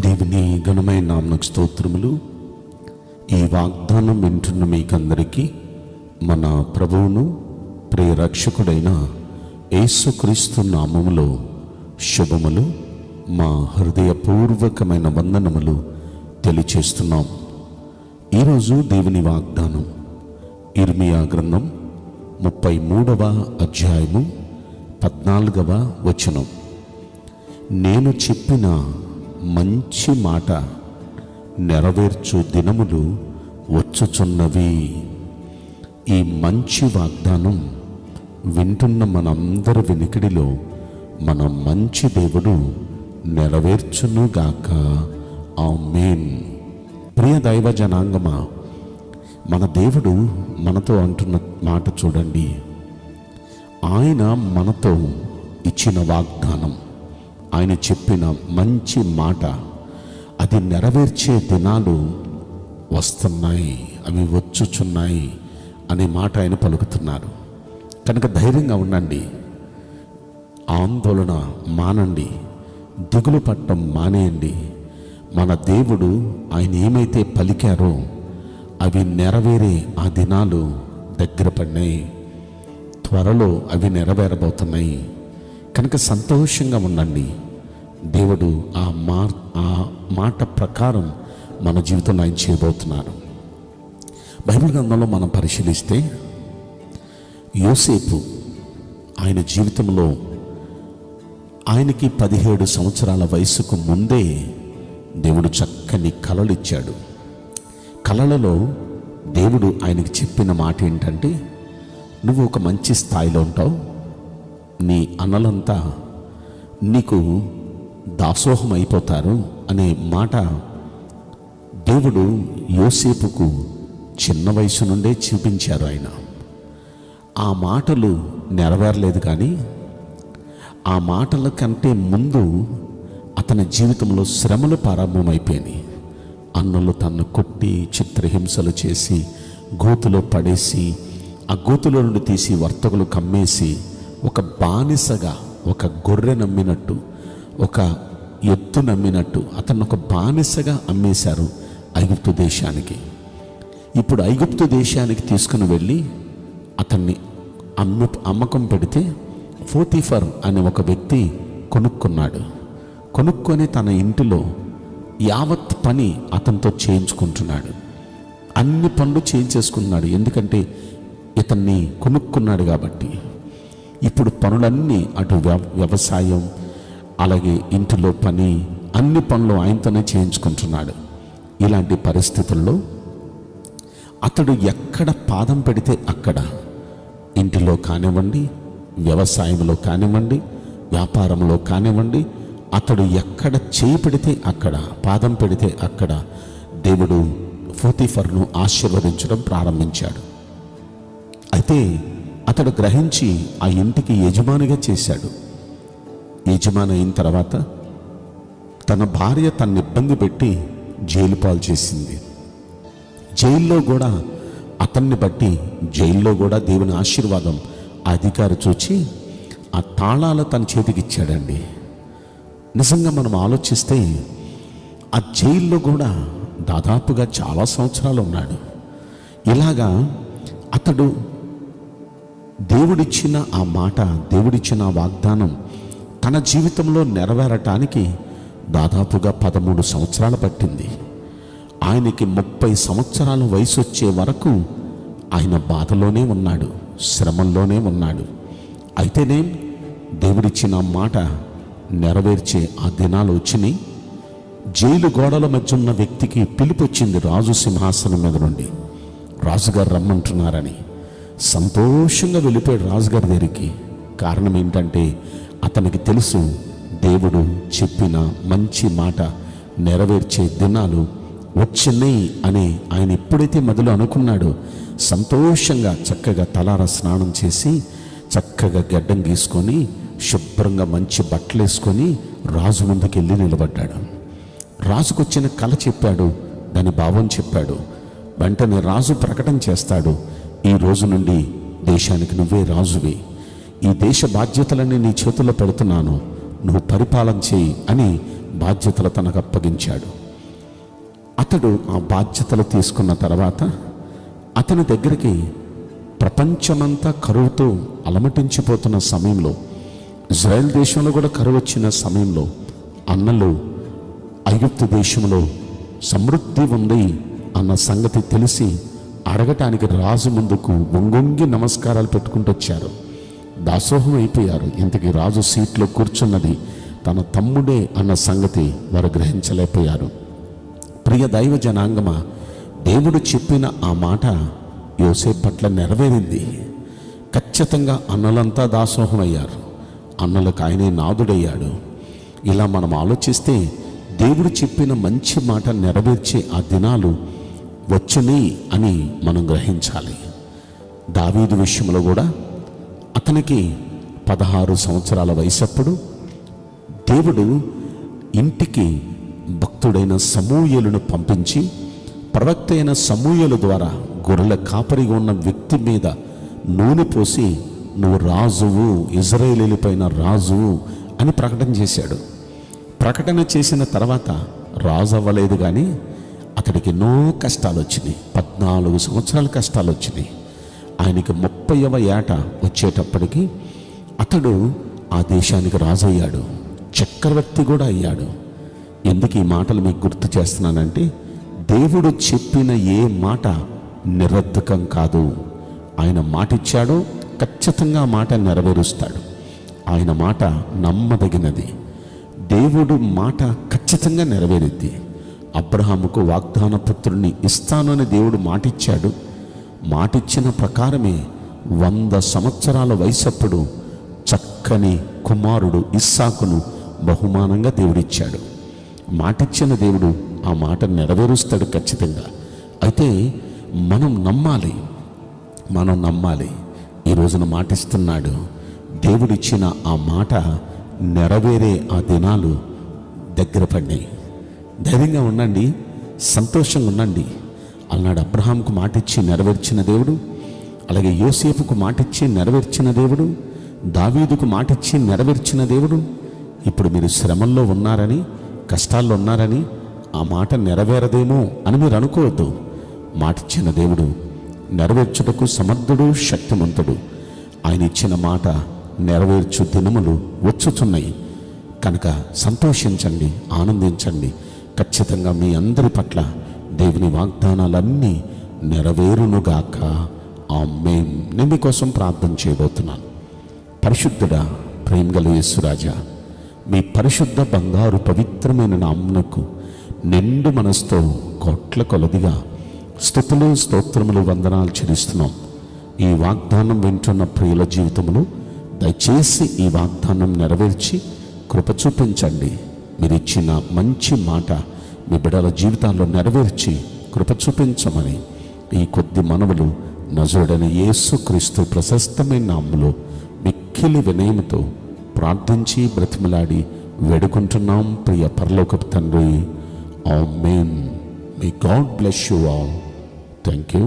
దేవుని ఘనమైన నామమునకు స్తోత్రములు. ఈ వాగ్దానం వింటున్న మీకందరికీ మన ప్రభువును ప్రియ రక్షకుడైన యేసుక్రీస్తు నామములో శుభములు, మా హృదయపూర్వకమైన వందనములు తెలియచేస్తున్నాం. ఈరోజు దేవుని వాగ్దానం ఇర్మియా గ్రంథం 33వ అధ్యాయము 14వ వచనం. నేను చెప్పిన మంచి మాట నెరవేర్చు దినములు వచ్చుచున్నవి. ఈ మంచి వాగ్దానం వింటున్న మనందరి వినికిడిలో మన మంచి దేవుడు నెరవేర్చునుగాక. ఆమేన్. ప్రియ దైవ జనాంగమా, మన దేవుడు మనతో అంటున్న మాట చూడండి. ఆయన మనతో ఇచ్చిన వాగ్దానం, ఆయన చెప్పిన మంచి మాట, అది నెరవేర్చే దినాలు వస్తున్నాయి, అవి వచ్చుచున్నాయి అనే మాట ఆయన పలుకుతున్నారు. కనుక ధైర్యంగా ఉండండి, ఆందోళన మానండి, దిగులు పట్టం మానేయండి. మన దేవుడు ఆయన ఏమైతే పలికారో అవి నెరవేరే ఆ దినాలు దగ్గర పడినాయి, త్వరలో అవి నెరవేరబోతున్నాయి. కనుక సంతోషంగా ఉండండి. దేవుడు ఆ మాట ప్రకారం మన జీవితంలో ఆయన చేయబోతున్నారు. బైబిల్ గ్రంథంలో మనం పరిశీలిస్తే యోసేపు ఆయన జీవితంలో ఆయనకి 17 సంవత్సరాల వయసుకు ముందే దేవుడు చక్కని కలలు ఇచ్చాడు. కలలలో దేవుడు ఆయనకి చెప్పిన మాట ఏంటంటే, నువ్వు ఒక మంచి స్థాయిలో ఉంటావు, నీ అన్నలంతా నీకు దాసోహం అయిపోతారు అనే మాట దేవుడు యోసేపుకు చిన్న వయసు నుండే చూపించారు. ఆయన ఆ మాటలు నెరవేరలేదు, కానీ ఆ మాటల కంటే ముందు అతని జీవితంలో శ్రమలు ప్రారంభమైపోయినాయి. అన్నలు తన్ను కొట్టి చిత్రహింసలు చేసి గోతులో పడేసి, ఆ గోతులో నుండి తీసి వర్తకులు కమ్మేసి, ఒక బానిసగా, ఒక గొర్రె నమ్మినట్టు, ఒక ఎత్తు నమ్మినట్టు అతను ఒక బానిసగా అమ్మేశారు ఐగుప్తు దేశానికి. ఇప్పుడు ఐగుప్తు దేశానికి తీసుకుని వెళ్ళి అతన్ని అమ్మకం పెడితే పోతీఫర్ అనే ఒక వ్యక్తి కొనుక్కున్నాడు. కొనుక్కొని తన ఇంటిలో యావత్ పని అతనితో చేయించుకుంటున్నాడు. అన్ని పనులు చేయించేసుకున్నాడు, ఎందుకంటే ఇతన్ని కొనుక్కున్నాడు కాబట్టి. ఇప్పుడు పనులన్నీ, అటు వ్యవసాయం, అలాగే ఇంటిలో పని, అన్ని పనులు ఆయనతోనే చేయించుకుంటున్నాడు. ఇలాంటి పరిస్థితుల్లో అతడు ఎక్కడ పాదం పెడితే అక్కడ, ఇంటిలో కానివ్వండి, వ్యవసాయంలో కానివ్వండి, వ్యాపారంలో కానివ్వండి, అతడు ఎక్కడ చేయి పెడితే అక్కడ, పాదం పెడితే అక్కడ దేవుడు పోతీఫర్ను ఆశీర్వదించడం ప్రారంభించాడు. అయితే అతడు గ్రహించి ఆ ఇంటికి యజమానిగా చేశాడు. యజమాని అయిన తర్వాత తన భార్య తన్ని ఇబ్బంది పెట్టి జైలు పాలు చేసింది. జైల్లో కూడా అతన్ని బట్టి, జైల్లో కూడా దేవుని ఆశీర్వాదం ఆ అధికారి చూచి ఆ తాళాలు తన చేతికి ఇచ్చాడండి. నిజంగా మనం ఆలోచిస్తే ఆ జైల్లో కూడా దాదాపుగా చాలా సంవత్సరాలు ఉన్నాడు. ఇలాగా అతడు దేవుడిచ్చిన ఆ మాట, దేవుడిచ్చిన ఆ వాగ్దానం తన జీవితంలో నెరవేరటానికి దాదాపుగా 13 సంవత్సరాలు పట్టింది. ఆయనకి 30 సంవత్సరాల వయసు వచ్చే వరకు ఆయన బాధలోనే ఉన్నాడు, శ్రమంలోనే ఉన్నాడు. అయితేనే దేవుడిచ్చిన మాట నెరవేర్చే ఆ దినాలు వచ్చినాయి. జైలు గోడల మధ్య ఉన్న వ్యక్తికి పిలుపు వచ్చింది రాజు సింహాసనం మీద నుండి. రాజుగారు రమ్మంటున్నారని సంతోషంగా వెళ్ళిపోయాడు రాజుగారి దగ్గరికి. కారణం ఏంటంటే అతనికి తెలుసు, దేవుడు చెప్పిన మంచి మాట నెరవేర్చే దినాలు వచ్చినాయి అని. ఆయన ఎప్పుడైతే మొదలు అనుకున్నాడో సంతోషంగా చక్కగా తలార స్నానం చేసి, చక్కగా గడ్డం గీసుకొని, శుభ్రంగా మంచి బట్టలు వేసుకొని రాజు ముందుకు వెళ్ళి నిలబడ్డాడు. రాజుకు వచ్చిన కళ చెప్పాడు, దాని భావం చెప్పాడు. వెంటనే రాజు ప్రకటన చేస్తాడు, ఈ రోజు నుండి దేశానికి నువ్వే రాజువి, ఈ దేశ బాధ్యతలన్నీ నీ చేతుల్లో పెడుతున్నాను, నువ్వు పరిపాలన చేయి అని బాధ్యతలు తనకు అప్పగించాడు. అతడు ఆ బాధ్యతలు తీసుకున్న తర్వాత అతని దగ్గరికి ప్రపంచమంతా కరువుతో అలమటించిపోతున్న సమయంలో, ఇజ్రాయెల్ దేశంలో కూడా కరువు వచ్చిన సమయంలో అన్నలు ఐగుప్తు దేశంలో సమృద్ధి ఉంది అన్న సంగతి తెలిసి అడగటానికి రాజు ముందుకు వంగొంగి నమస్కారాలు పెట్టుకుంటూ వచ్చారు. దాసోహం అయిపోయారు. ఇంతకీ రాజు సీట్లో కూర్చున్నది తన తమ్ముడే అన్న సంగతి వారు గ్రహించలేకపోయారు. ప్రియ దైవ జనాంగమా, దేవుడు చెప్పిన ఆ మాట యోసేపు పట్ల నెరవేరింది. ఖచ్చితంగా అన్నలంతా దాసోహం అయ్యారు. అన్నలకు ఆయనే నాదుడయ్యాడు. ఇలా మనం ఆలోచిస్తే దేవుడు చెప్పిన మంచి మాట నెరవేర్చే ఆ దినాలు వచ్చుని అని మనం గ్రహించాలి. దావీదు విషయంలో కూడా అతనికి 16 సంవత్సరాల వయసప్పుడు దేవుడు ఇంటికి భక్తుడైన సమూయేలును పంపించి, ప్రవక్త అయిన సమూయేలు ద్వారా గొర్రెల కాపరిగా ఉన్న వ్యక్తి మీద నూనె పోసి, నువ్వు రాజువు, ఇజ్రాయేలీలపైన రాజువు అని ప్రకటన చేశాడు. ప్రకటన చేసిన తర్వాత రాజు అవ్వలేదు, కానీ అతడికి ఎన్నో కష్టాలు వచ్చినాయి. 14 సంవత్సరాల కష్టాలు వచ్చినాయి. ఆయనకి 30వ ఏట వచ్చేటప్పటికి అతడు ఆ దేశానికి రాజు అయ్యాడు, చక్రవర్తి కూడా అయ్యాడు. ఎందుకు ఈ మాటలు మీకు గుర్తు చేస్తున్నానంటే, దేవుడు చెప్పిన ఏ మాట నిరర్ధకం కాదు. ఆయన మాట ఇచ్చాడో ఖచ్చితంగా ఆ మాట నెరవేరుస్తాడు. ఆయన మాట నమ్మదగినది. దేవుడు మాట ఖచ్చితంగా నెరవేరుద్ది. అబ్రహాముకు వాగ్దాన పుత్రుడిని ఇస్తాను అని దేవుడు మాటిచ్చాడు. మాటిచ్చిన ప్రకారమే 100 సంవత్సరాల వయసప్పుడు చక్కని కుమారుడు ఇస్సాకును బహుమానంగా దేవుడిచ్చాడు. మాటిచ్చిన దేవుడు ఆ మాట నెరవేరుస్తాడు ఖచ్చితంగా. అయితే మనం నమ్మాలి. ఈ రోజున మాటిస్తున్నాడు. దేవుడిచ్చిన ఆ మాట నెరవేరే ఆ దినాలు దగ్గర పడినాయి. ధైర్యంగా ఉండండి, సంతోషంగా ఉండండి. అలనాడు అబ్రహాంకు మాటిచ్చి నెరవేర్చిన దేవుడు, అలాగే యోసేపుకు మాటిచ్చి నెరవేర్చిన దేవుడు, దావీదుకు మాటిచ్చి నెరవేర్చిన దేవుడు. ఇప్పుడు మీరు శ్రమల్లో ఉన్నారని, కష్టాల్లో ఉన్నారని ఆ మాట నెరవేరదేమో అని మీరు అనుకోవద్దు. మాటిచ్చిన దేవుడు నెరవేర్చుటకు సమర్థుడు, శక్తిమంతుడు. ఆయన ఇచ్చిన మాట నెరవేర్చు దినములు వచ్చుతున్నాయి. కనుక సంతోషించండి, ఆనందించండి. ఖచ్చితంగా మీ అందరి పట్ల దేవుని వాగ్దానాలన్నీ నెరవేరునుగాక. ఆమేన్. నేను మీకోసం ప్రార్థన చేయబోతున్నాను. పరిశుద్ధుడా, ప్రేమగల యేసురాజా, మీ పరిశుద్ధ బంగారు పవిత్రమైన నామమునకు నిండు మనసుతో కోట్ల కొలదిగా స్తుతులు, స్తోత్రములు, వందనాలు చెల్లిస్తున్నాం. ఈ వాగ్దానం వింటున్న ప్రియుల జీవితములు దయచేసి ఈ వాగ్దానం నెరవేర్చి కృప చూపించండి. మీరు ఇచ్చిన మంచి మాట మీ బిడ్డల జీవితాల్లో నెరవేర్చి కృప చూపించమని ఈ కొద్ది మనవులు నజరుడైన యేసుక్రీస్తు ప్రశస్తమైన నామములో మిక్కిలి వినయముతో ప్రార్థించి బ్రతిమలాడి వేడుకుంటున్నాం ప్రియ పరలోకపు తండ్రి. ఆమేన్. May God bless you all. Thank you.